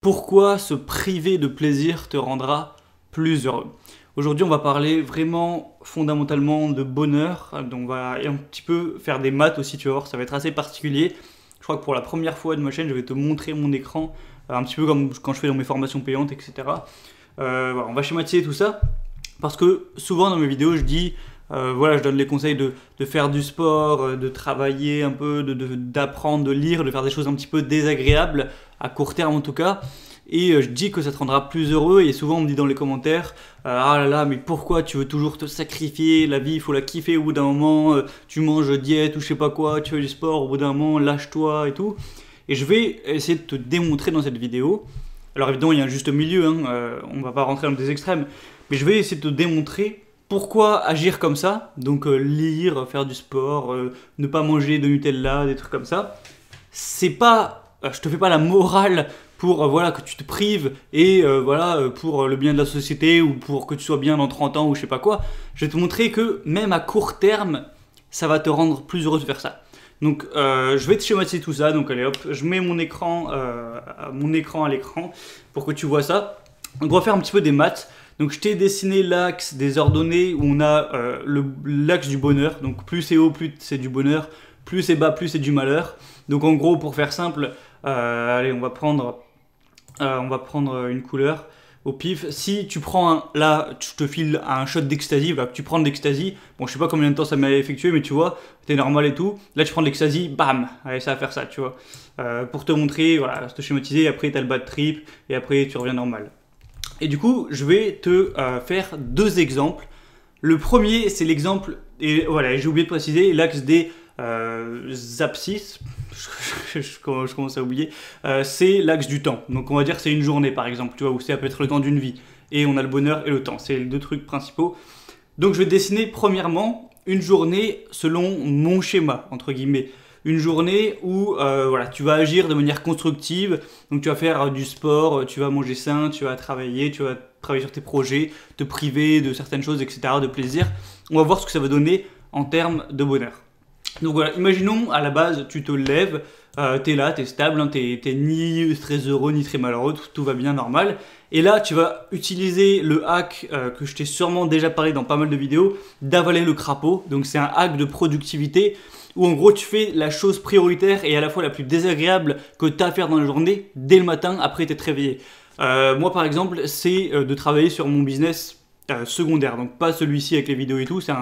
Pourquoi se priver de plaisir te rendra plus heureux? Aujourd'hui, on va parler vraiment fondamentalement de bonheur. Donc, on va un petit peu faire des maths aussi, tu vas voir, ça va être assez particulier. Je crois que pour la première fois de ma chaîne, je vais te montrer mon écran, un petit peu comme quand je fais dans mes formations payantes, etc. Voilà, on va schématiser tout ça parce que souvent dans mes vidéos, je dis voilà, je donne les conseils de faire du sport, de travailler un peu, d'apprendre, de lire, de faire des choses un petit peu désagréables, à court terme en tout cas. Et je dis que ça te rendra plus heureux. Et souvent on me dit dans les commentaires ah là là, mais pourquoi tu veux toujours te sacrifier? La vie, il faut la kiffer au bout d'un moment. Tu manges diète ou je sais pas quoi, tu fais du sport, au bout d'un moment, lâche-toi et tout. Et je vais essayer de te démontrer dans cette vidéo. Alors évidemment, il y a un juste milieu, hein, on va pas rentrer dans des extrêmes. Mais je vais essayer de te démontrer pourquoi agir comme ça, donc lire, faire du sport, ne pas manger de Nutella, des trucs comme ça. C'est pas, je te fais pas la morale pour voilà, que tu te prives et voilà, pour le bien de la société ou pour que tu sois bien dans 30 ans ou je sais pas quoi. Je vais te montrer que même à court terme, ça va te rendre plus heureux de faire ça. Donc je vais te schématiser tout ça, donc allez hop, je mets mon écran à l'écran pour que tu vois ça. Donc on va faire un petit peu des maths. Donc je t'ai dessiné l'axe des ordonnées où on a l'axe du bonheur. Donc plus c'est haut, plus c'est du bonheur. Plus c'est bas, plus c'est du malheur. Donc en gros, pour faire simple, allez, on va prendre une couleur au pif. Si tu prends là, je te file un shot d'ecstasy, que tu prends de l'ecstasy. Bon, je sais pas combien de temps ça m'a effectué, mais tu vois, t'es normal et tout. Là, tu prends de l'ecstasy, bam, allez, ça va faire ça, tu vois. Pour te montrer, voilà, te schématiser. Après, t'as le bad trip et après, tu reviens normal. Et du coup, je vais te faire deux exemples. Le premier, c'est l'exemple, et voilà, j'ai oublié de préciser, l'axe des abscisses, je commence à oublier, c'est l'axe du temps. Donc on va dire que c'est une journée par exemple, tu vois, ou ça peut être le temps d'une vie. Et on a le bonheur et le temps, c'est les deux trucs principaux. Donc je vais dessiner premièrement une journée selon mon schéma, entre guillemets. Une journée où voilà, tu vas agir de manière constructive, donc tu vas faire du sport, tu vas manger sain, tu vas travailler sur tes projets, te priver de certaines choses, etc., de plaisir. On va voir ce que ça va donner en termes de bonheur. Donc voilà, imaginons à la base, tu te lèves, t'es là, t'es stable, hein, t'es ni très heureux ni très malheureux, tout va bien, normal. Et là, tu vas utiliser le hack que je t'ai sûrement déjà parlé dans pas mal de vidéos, d'avaler le crapaud. Donc c'est un hack de productivité où en gros tu fais la chose prioritaire et à la fois la plus désagréable que tu as à faire dans la journée dès le matin après t'être réveillé. Moi par exemple, c'est de travailler sur mon business secondaire, donc pas celui-ci avec les vidéos et tout, c'est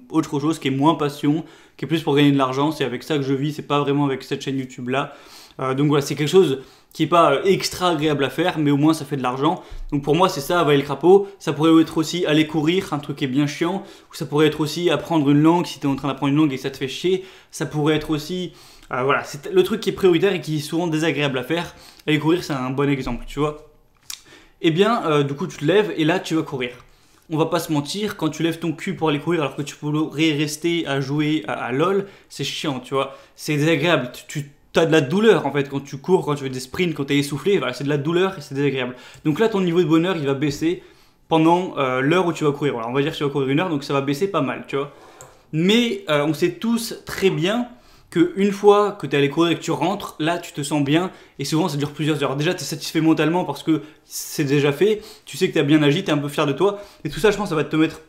autre chose qui est moins passion, qui est plus pour gagner de l'argent, c'est avec ça que je vis, c'est pas vraiment avec cette chaîne YouTube là. Donc voilà, c'est quelque chose qui est pas extra agréable à faire, mais au moins ça fait de l'argent. Donc pour moi c'est ça, avaler le crapaud. Ça pourrait être aussi aller courir, un truc qui est bien chiant, ou ça pourrait être aussi apprendre une langue, si tu es en train d'apprendre une langue et que ça te fait chier. Ça pourrait être aussi, voilà, c'est le truc qui est prioritaire et qui est souvent désagréable à faire. Aller courir c'est un bon exemple, tu vois. Et bien du coup tu te lèves et là tu vas courir. On va pas se mentir, quand tu lèves ton cul pour aller courir alors que tu pourrais rester à jouer à LOL, c'est chiant, tu vois. C'est désagréable, tu as de la douleur en fait quand tu cours, quand tu fais des sprints, quand tu es essoufflé, voilà, c'est de la douleur et c'est désagréable. Donc là ton niveau de bonheur il va baisser pendant l'heure où tu vas courir. Voilà, on va dire que tu vas courir une heure, donc ça va baisser pas mal, tu vois. Mais on sait tous très bien qu'une fois que tu es allé courir et que tu rentres, là tu te sens bien et souvent ça dure plusieurs heures. Déjà tu es satisfait mentalement parce que c'est déjà fait, tu sais que tu as bien agi, tu es un peu fier de toi et tout ça je pense ça va te mettre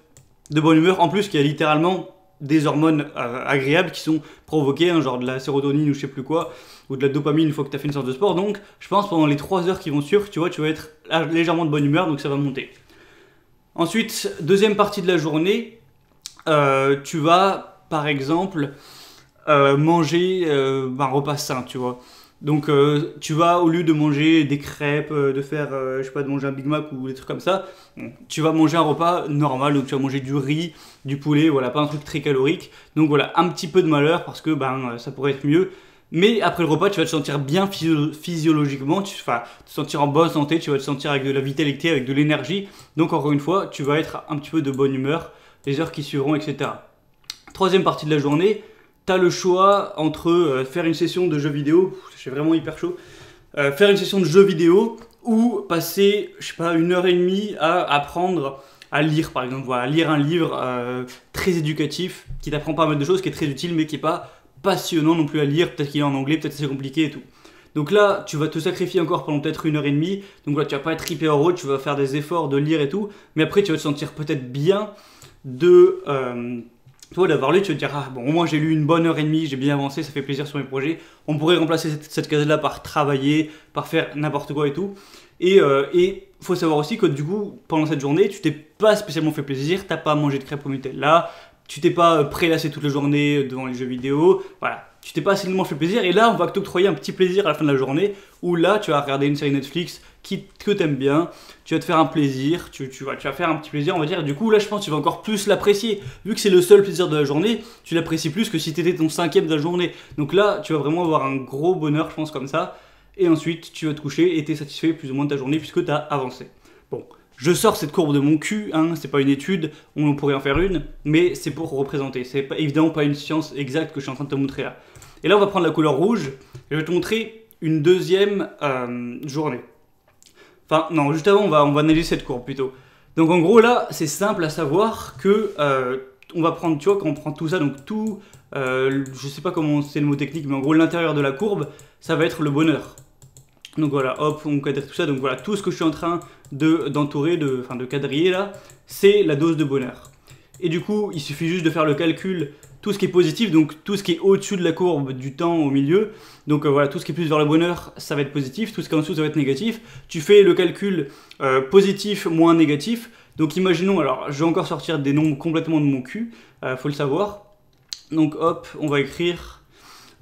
de bonne humeur. En plus qu'il y a littéralement des hormones agréables qui sont provoquées, hein, genre de la sérotonine ou je sais plus quoi, ou de la dopamine une fois que tu as fait une sorte de sport. Donc je pense pendant les 3 heures qui vont suivre, tu vois, tu vas être légèrement de bonne humeur, donc ça va monter. Ensuite, deuxième partie de la journée, tu vas par exemple manger un repas sain, tu vois. Donc tu vas, au lieu de manger des crêpes, de faire, je sais pas, de manger un Big Mac ou des trucs comme ça, tu vas manger un repas normal, donc tu vas manger du riz, du poulet, voilà, pas un truc très calorique. Donc voilà, un petit peu de malheur parce que ça pourrait être mieux. Mais après le repas, tu vas te sentir bien physiologiquement, tu vas te sentir en bonne santé, tu vas te sentir avec de la vitalité, avec de l'énergie. Donc encore une fois, tu vas être un petit peu de bonne humeur les heures qui suivront, etc. Troisième partie de la journée, tu as le choix entre faire une session de jeux vidéo, c'est vraiment hyper chaud, faire une session de jeux vidéo ou passer, je sais pas, 1 heure et demie à apprendre à lire par exemple, voilà, lire un livre très éducatif qui t'apprend pas mal de choses, qui est très utile mais qui est pas passionnant non plus à lire, peut-être qu'il est en anglais, peut-être c'est compliqué et tout. Donc là, tu vas te sacrifier encore pendant peut-être 1 h 30. Donc là, tu vas pas être hyper heureux, tu vas faire des efforts de lire et tout. Mais après, tu vas te sentir peut-être bien de... toi, d'avoir lu, tu vas te dire, ah bon, au moins j'ai lu une bonne 1 h 30, j'ai bien avancé, ça fait plaisir sur mes projets. On pourrait remplacer cette case-là par travailler, par faire n'importe quoi et tout. Et faut savoir aussi que du coup, pendant cette journée, tu t'es pas spécialement fait plaisir, t'as pas mangé de crêpes au Nutella, tu t'es pas prélassé toute la journée devant les jeux vidéo, voilà. Tu t'es pas assez fait plaisir, et là, on va t'octroyer un petit plaisir à la fin de la journée, où là, tu vas regarder une série Netflix que t'aimes bien, tu vas te faire un plaisir, tu vas faire un petit plaisir, on va dire, et du coup, là, je pense que tu vas encore plus l'apprécier. Vu que c'est le seul plaisir de la journée, tu l'apprécies plus que si t'étais ton 5e de la journée. Donc là, tu vas vraiment avoir un gros bonheur, je pense, comme ça. Et ensuite, tu vas te coucher et tu es satisfait plus ou moins de ta journée puisque tu as avancé. Bon, je sors cette courbe de mon cul, hein, c'est pas une étude, on pourrait en faire une, mais c'est pour représenter. C'est évidemment pas une science exacte que je suis en train de te montrer là. Et là, on va prendre la couleur rouge et je vais te montrer une deuxième journée. Enfin, non, juste avant, on va analyser cette courbe plutôt. Donc en gros, là, c'est simple à savoir que on va prendre, tu vois, quand on prend tout ça, donc tout, je sais pas comment c'est le mot technique, mais en gros, l'intérieur de la courbe, ça va être le bonheur. Donc voilà, hop, on cadre tout ça. Donc voilà, tout ce que je suis en train d'entourer, de quadriller là, c'est la dose de bonheur. Et du coup, il suffit juste de faire le calcul, tout ce qui est positif, donc tout ce qui est au-dessus de la courbe du temps au milieu. Donc voilà, tout ce qui est plus vers le bonheur, ça va être positif, tout ce qui est en dessous, ça va être négatif. Tu fais le calcul positif moins négatif. Donc imaginons, alors je vais encore sortir des nombres complètement de mon cul, faut le savoir. Donc hop, on va écrire...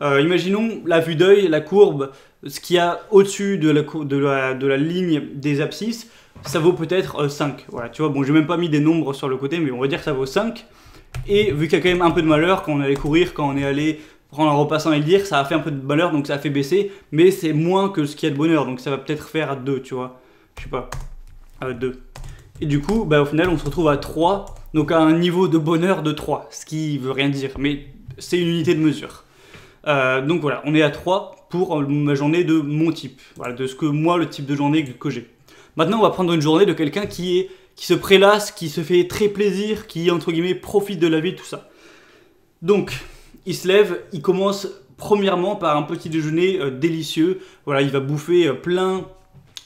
imaginons la vue d'œil, la courbe, ce qu'il y a au-dessus de la ligne des abscisses, ça vaut peut-être 5. Voilà, tu vois, bon, j'ai même pas mis des nombres sur le côté, mais on va dire que ça vaut 5. Et vu qu'il y a quand même un peu de malheur, quand on est allé courir, quand on est allé prendre un repas sans le dire, ça a fait un peu de malheur, donc ça a fait baisser, mais c'est moins que ce qu'il y a de bonheur, donc ça va peut-être faire à 2, tu vois. Je sais pas, 2. Et du coup, bah, au final, on se retrouve à 3, donc à un niveau de bonheur de 3, ce qui veut rien dire, mais c'est une unité de mesure. Donc voilà, on est à 3 pour ma journée de mon type, voilà, de ce que moi, le type de journée que j'ai. Maintenant, on va prendre une journée de quelqu'un qui se prélasse, qui se fait très plaisir, qui, entre guillemets, profite de la vie, tout ça. Donc, il se lève, il commence premièrement par un petit déjeuner délicieux. Voilà, il va bouffer plein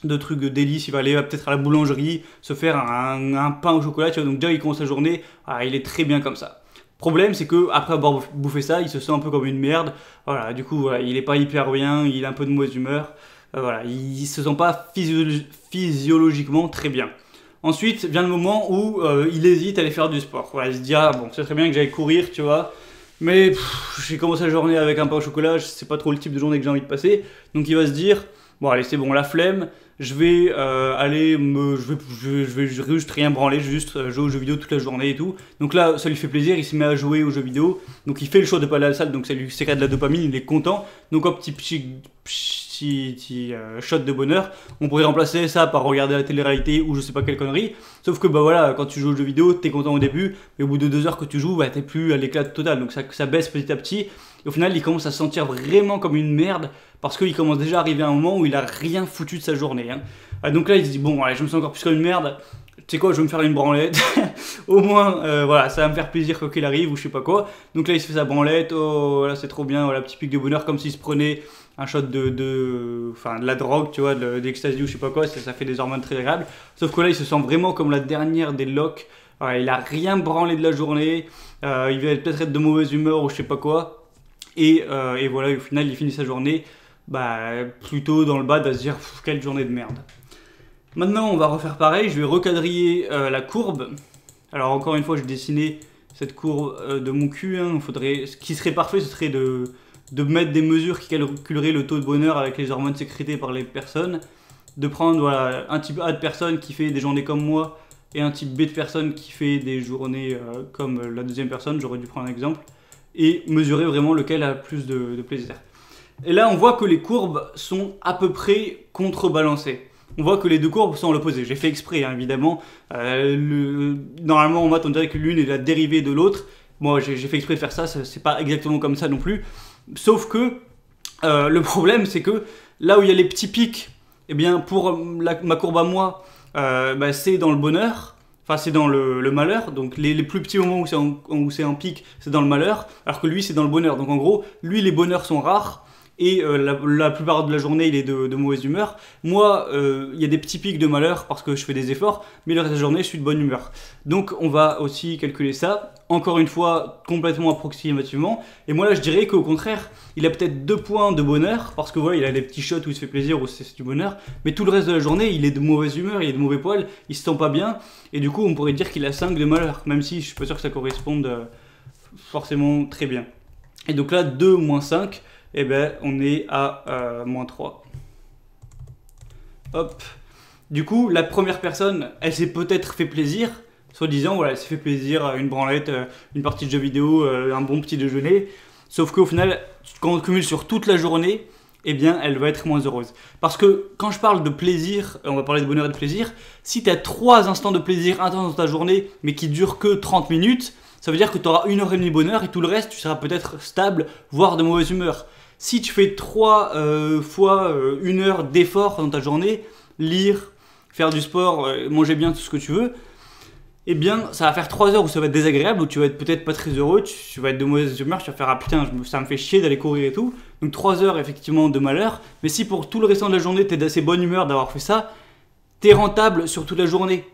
de trucs de délices, il va aller peut-être à la boulangerie, se faire un pain au chocolat, tu vois, donc déjà il commence sa journée, il est très bien comme ça. Problème, c'est que après avoir bouffé ça, il se sent un peu comme une merde. Voilà, du coup, voilà, il est pas hyper bien, il a un peu de mauvaise humeur. Voilà, il se sent pas physiologiquement très bien. Ensuite vient le moment où il hésite à aller faire du sport. Voilà, il se dit bon, c'est très bien que j'aille courir, tu vois, mais j'ai commencé la journée avec un pain au chocolat, c'est pas trop le type de journée que j'ai envie de passer. Donc il va se dire bon allez c'est bon, la flemme, je vais je vais juste rien branler, juste jouer aux jeux vidéo toute la journée et tout. Donc là ça lui fait plaisir, il se met à jouer aux jeux vidéo, donc il fait le choix de pas aller à la salle, donc ça lui sécrète de la dopamine, il est content. Donc hop, petit shot de bonheur. On pourrait remplacer ça par regarder la télé-réalité ou je sais pas quelle connerie. Sauf que bah voilà, quand tu joues aux jeux vidéo, t'es content au début, mais au bout de 2 heures que tu joues, bah t'es plus à l'éclat total. Donc ça baisse petit à petit. Et au final, il commence à se sentir vraiment comme une merde parce qu'il commence déjà à arriver à un moment où il a rien foutu de sa journée. Hein. Donc là, il se dit bon, allez, je me sens encore plus comme une merde. Tu sais quoi, je vais me faire une branlette. Au moins, voilà, ça va me faire plaisir quoi qu'il arrive ou je sais pas quoi. Donc là, il se fait sa branlette. Oh, là, c'est trop bien. Voilà, petit pic de bonheur comme s'il se prenait un shot de la drogue, tu vois, de l'ecstasy ou je sais pas quoi. Ça fait des hormones très agréables. Sauf que là, il se sent vraiment comme la dernière des loques. Voilà, il a rien branlé de la journée. Il va peut-être être de mauvaise humeur ou je sais pas quoi. Et voilà, au final, il finit sa journée plutôt dans le bas à se dire quelle journée de merde. Maintenant, on va refaire pareil. Je vais recadriller la courbe. Alors, encore une fois, je vais dessiner cette courbe de mon cul. Hein. Ce qui serait parfait, ce serait de mettre des mesures qui calculeraient le taux de bonheur avec les hormones sécrétées par les personnes. De prendre voilà, un type A de personne qui fait des journées comme moi et un type B de personne qui fait des journées comme la deuxième personne. J'aurais dû prendre un exemple. Et mesurer vraiment lequel a plus de plaisir. Et là, on voit que les courbes sont à peu près contrebalancées. On voit que les deux courbes sont à l'opposé. J'ai fait exprès, hein, évidemment. Normalement, en maths, on dirait que l'une est la dérivée de l'autre. Moi, j'ai fait exprès de faire ça. C'est pas exactement comme ça non plus. Sauf que le problème, c'est que là où il y a les petits pics, eh bien, pour ma courbe à moi, c'est dans le bonheur. Enfin, c'est dans le malheur, donc les plus petits moments où c'est en pic, c'est dans le malheur, alors que lui, c'est dans le bonheur. Donc en gros, lui, les bonheurs sont rares, et la plupart de la journée il est de mauvaise humeur. Moi, il y a des petits pics de malheur parce que je fais des efforts, mais le reste de la journée je suis de bonne humeur. Donc on va aussi calculer ça, encore une fois complètement approximativement, et moi là je dirais qu'au contraire, il a peut-être 2 points de bonheur, parce que voilà, il a des petits shots où il se fait plaisir, où c'est du bonheur, mais tout le reste de la journée il est de mauvaise humeur, il est de mauvais poil, il se sent pas bien, et du coup on pourrait dire qu'il a 5 de malheur, même si je suis pas sûr que ça corresponde forcément très bien. Et donc là, 2 moins 5, eh ben, on est à moins 3. Hop. Du coup, la première personne, elle s'est peut-être fait plaisir, soi-disant, voilà, elle s'est fait plaisir, une branlette, une partie de jeux vidéo, un bon petit déjeuner. Sauf qu'au final, quand on cumule sur toute la journée, eh bien, elle va être moins heureuse. Parce que quand je parle de plaisir, on va parler de bonheur et de plaisir, si tu as 3 instants de plaisir intenses dans ta journée, mais qui durent que 30 minutes, ça veut dire que tu auras 1h30 de bonheur et tout le reste, tu seras peut-être stable, voire de mauvaise humeur. Si tu fais 3 fois 1 heure d'effort dans ta journée, lire, faire du sport, manger bien, tout ce que tu veux, eh bien, ça va faire 3 heures où ça va être désagréable, où tu vas être peut-être pas très heureux, tu vas être de mauvaise humeur, tu vas faire « Ah putain, ça me fait chier d'aller courir et tout ». Donc 3 heures effectivement de malheur, mais si pour tout le restant de la journée, tu es d'assez bonne humeur d'avoir fait ça, tu es rentable sur toute la journée.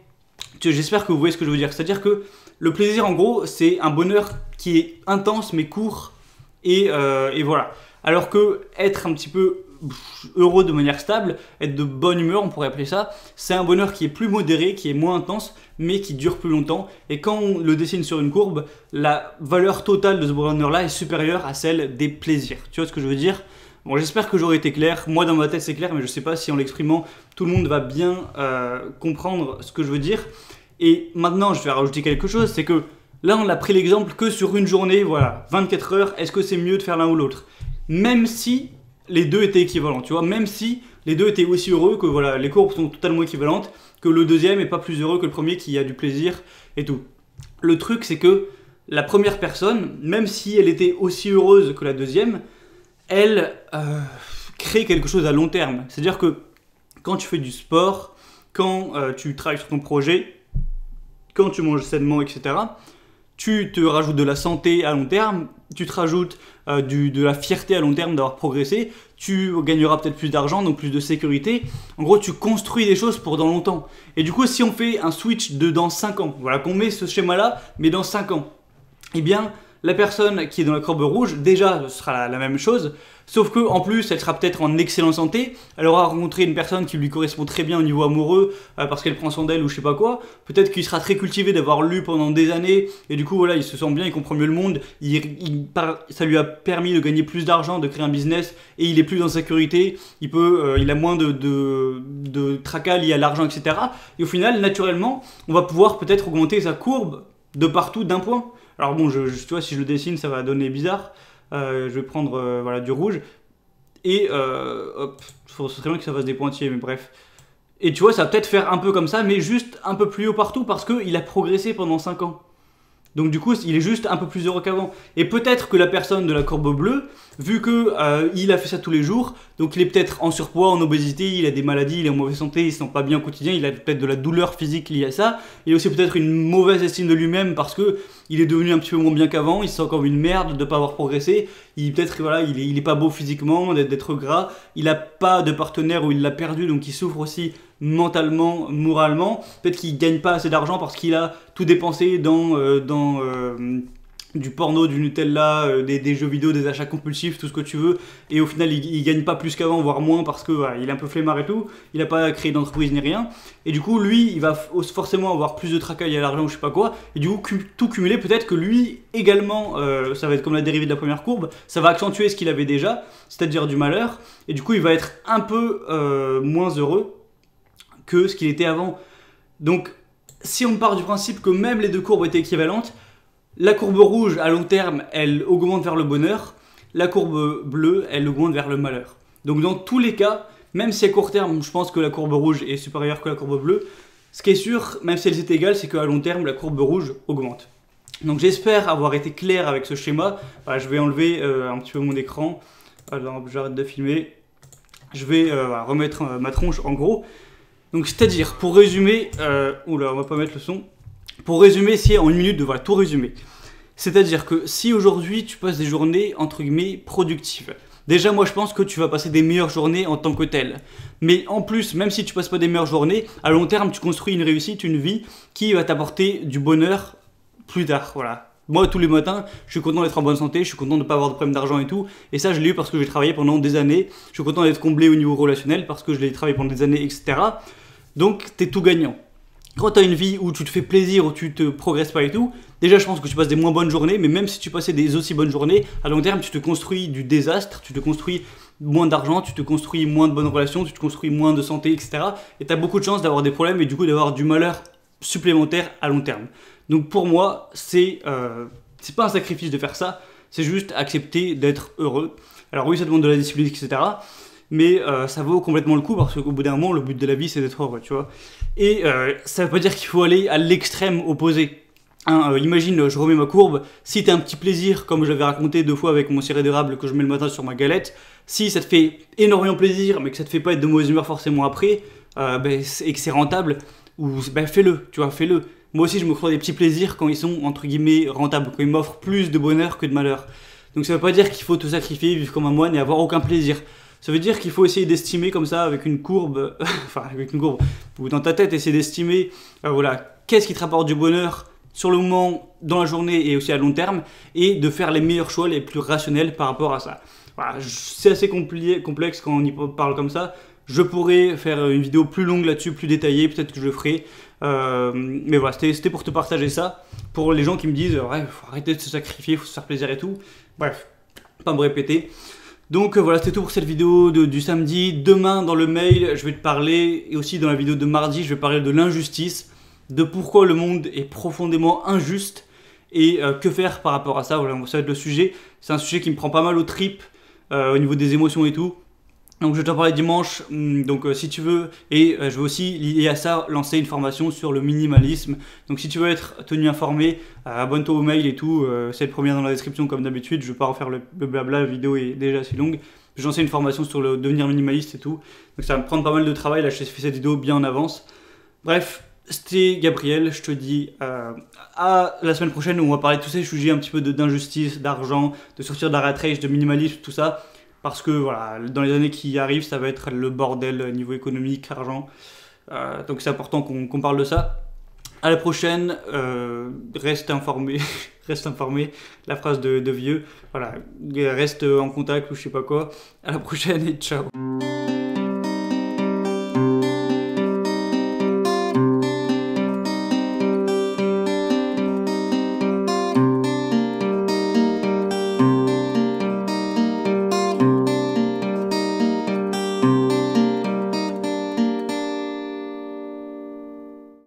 J'espère que vous voyez ce que je veux dire, c'est-à-dire que le plaisir, en gros, c'est un bonheur qui est intense mais court et voilà. Alors que être un petit peu heureux de manière stable, être de bonne humeur, on pourrait appeler ça, c'est un bonheur qui est plus modéré, qui est moins intense, mais qui dure plus longtemps. Et quand on le dessine sur une courbe, la valeur totale de ce bonheur-là est supérieure à celle des plaisirs. Tu vois ce que je veux dire ? Bon, j'espère que j'aurai été clair. Moi, dans ma tête, c'est clair, mais je sais pas si en l'exprimant, tout le monde va bien comprendre ce que je veux dire. Et maintenant, je vais rajouter quelque chose, c'est que là, on a pris l'exemple que sur une journée, voilà, 24 heures, est-ce que c'est mieux de faire l'un ou l'autre ? Même si les deux étaient équivalents, tu vois, même si les deux étaient aussi heureux, que voilà, les courbes sont totalement équivalentes, que le deuxième est pas plus heureux que le premier qui a du plaisir et tout. Le truc, c'est que la première personne, même si elle était aussi heureuse que la deuxième, elle crée quelque chose à long terme. C'est-à-dire que quand tu fais du sport, quand tu travailles sur ton projet, quand tu manges sainement, etc., tu te rajoutes de la santé à long terme, tu te rajoutes de la fierté à long terme d'avoir progressé, tu gagneras peut-être plus d'argent, donc plus de sécurité. En gros, tu construis des choses pour dans longtemps. Et du coup, si on fait un switch de dans 5 ans, voilà, qu'on met ce schéma-là, mais dans 5 ans, eh bien, la personne qui est dans la courbe rouge, déjà, ce sera la même chose, sauf que en plus, elle sera peut-être en excellente santé, elle aura rencontré une personne qui lui correspond très bien au niveau amoureux, parce qu'elle prend soin d'elle ou je sais pas quoi, peut-être qu'il sera très cultivé d'avoir lu pendant des années, et du coup, voilà, il se sent bien, il comprend mieux le monde, ça lui a permis de gagner plus d'argent, de créer un business, et il est plus en sécurité, il a moins de tracas liés à l'argent, etc. Et au final, naturellement, on va pouvoir peut-être augmenter sa courbe de partout d'un point. Alors bon, tu vois, si je le dessine, ça va donner bizarre. Je vais prendre voilà, du rouge. Et hop, ce serait bien que ça fasse des pointillés, mais bref. Et tu vois, ça va peut-être faire un peu comme ça, mais juste un peu plus haut partout parce qu'il a progressé pendant 5 ans. Donc du coup, il est juste un peu plus heureux qu'avant. Et peut-être que la personne de la courbe bleue, vu que il a fait ça tous les jours, donc il est peut-être en surpoids, en obésité, il a des maladies, il est en mauvaise santé, il se sent pas bien au quotidien, il a peut-être de la douleur physique liée à ça. Il a aussi peut-être une mauvaise estime de lui-même parce que il est devenu un petit peu moins bien qu'avant, il se sent comme une merde de pas avoir progressé. Peut-être voilà, il est pas beau physiquement, d'être gras, il a pas de partenaire ou il l'a perdu, donc il souffre aussi mentalement, moralement. Peut-être qu'il gagne pas assez d'argent parce qu'il a tout dépensé dans du porno, du Nutella, des jeux vidéo, des achats compulsifs, tout ce que tu veux, et au final il gagne pas plus qu'avant, voire moins, parce que voilà, il est un peu flemmard et tout, il a pas créé d'entreprise ni rien, et du coup lui il va forcément avoir plus de tracas à l'argent ou je sais pas quoi, et du coup tout cumulé, peut-être que lui également, ça va être comme la dérivée de la première courbe, ça va accentuer ce qu'il avait déjà, c'est-à-dire du malheur, et du coup il va être un peu moins heureux que ce qu'il était avant. Donc si on part du principe que même les deux courbes étaient équivalentes, la courbe rouge, à long terme, elle augmente vers le bonheur. La courbe bleue, elle augmente vers le malheur. Donc dans tous les cas, même si à court terme, je pense que la courbe rouge est supérieure que la courbe bleue, ce qui est sûr, même si elles étaient égales, c'est qu'à long terme, la courbe rouge augmente. Donc j'espère avoir été clair avec ce schéma. Voilà, je vais enlever un petit peu mon écran. Alors j'arrête de filmer. Je vais remettre ma tronche en gros. Donc c'est-à-dire, pour résumer... oula, on va pas mettre le son. Pour résumer, si en une minute, voilà, tout résumer. C'est-à-dire que si aujourd'hui tu passes des journées entre guillemets productives, Déjà, moi je pense que tu vas passer des meilleures journées en tant que tel. Mais en plus, même si tu passes pas des meilleures journées, à long terme, tu construis une réussite, une vie qui va t'apporter du bonheur plus tard. Voilà. Moi, tous les matins, je suis content d'être en bonne santé, je suis content de ne pas avoir de problème d'argent et tout. Et ça, je l'ai eu parce que j'ai travaillé pendant des années. Je suis content d'être comblé au niveau relationnel parce que je l'ai travaillé pendant des années, etc. Donc, t'es tout gagnant. Quand tu as une vie où tu te fais plaisir, où tu te progresses pas et tout, déjà je pense que tu passes des moins bonnes journées, mais même si tu passais des aussi bonnes journées, à long terme tu te construis du désastre, tu te construis moins d'argent, tu te construis moins de bonnes relations, tu te construis moins de santé, etc. Et tu as beaucoup de chances d'avoir des problèmes et du coup d'avoir du malheur supplémentaire à long terme. Donc pour moi, c'est pas un sacrifice de faire ça, c'est juste accepter d'être heureux. Alors oui, ça demande de la discipline, etc. Mais ça vaut complètement le coup parce qu'au bout d'un moment, le but de la vie c'est d'être heureux, tu vois. Et ça veut pas dire qu'il faut aller à l'extrême opposé. Hein, imagine, je remets ma courbe, si t'as un petit plaisir, comme je l'avais raconté 2 fois avec mon sirop d'érable que je mets le matin sur ma galette, si ça te fait énormément plaisir, mais que ça te fait pas être de mauvaise humeur forcément après, et que c'est rentable, fais-le, tu vois, fais-le. Moi aussi, je me ferai des petits plaisirs quand ils sont, entre guillemets, rentables, quand ils m'offrent plus de bonheur que de malheur. Donc ça veut pas dire qu'il faut te sacrifier, vivre comme un moine et avoir aucun plaisir. Ça veut dire qu'il faut essayer d'estimer comme ça avec une courbe, ou dans ta tête, essayer d'estimer, voilà, qu'est-ce qui te rapporte du bonheur sur le moment, dans la journée et aussi à long terme, et de faire les meilleurs choix, les plus rationnels par rapport à ça. Voilà, c'est assez complexe quand on y parle comme ça. Je pourrais faire une vidéo plus longue là-dessus, plus détaillée, peut-être que je le ferai. Mais voilà, c'était pour te partager ça. Pour les gens qui me disent, ouais, faut arrêter de se sacrifier, il faut se faire plaisir et tout. Bref, pas me répéter. Donc voilà, c'était tout pour cette vidéo du samedi. Demain, dans le mail, je vais te parler, et aussi dans la vidéo de mardi, je vais parler de l'injustice, de pourquoi le monde est profondément injuste, et que faire par rapport à ça. Voilà, ça va être le sujet. C'est un sujet qui me prend pas mal aux tripes, au niveau des émotions et tout. Donc je vais t'en parler dimanche, donc si tu veux, et je vais aussi lié à ça lancer une formation sur le minimalisme. Donc si tu veux être tenu informé, abonne-toi au mail et tout, c'est le premier dans la description comme d'habitude, je vais pas refaire le blabla, la vidéo est déjà assez longue. Je vais lancer une formation sur le devenir minimaliste et tout, donc ça va me prendre pas mal de travail, là je fais cette vidéo bien en avance. Bref, c'était Gabriel, je te dis à la semaine prochaine où on va parler de tous ces sujets un petit peu d'injustice, d'argent, de sortir de la rat race, de minimalisme, tout ça. Parce que voilà, dans les années qui arrivent, ça va être le bordel niveau économique, argent. Donc c'est important qu'on parle de ça. À la prochaine, reste informé, reste informé, la phrase de vieux. Voilà, reste en contact ou je sais pas quoi. À la prochaine et ciao.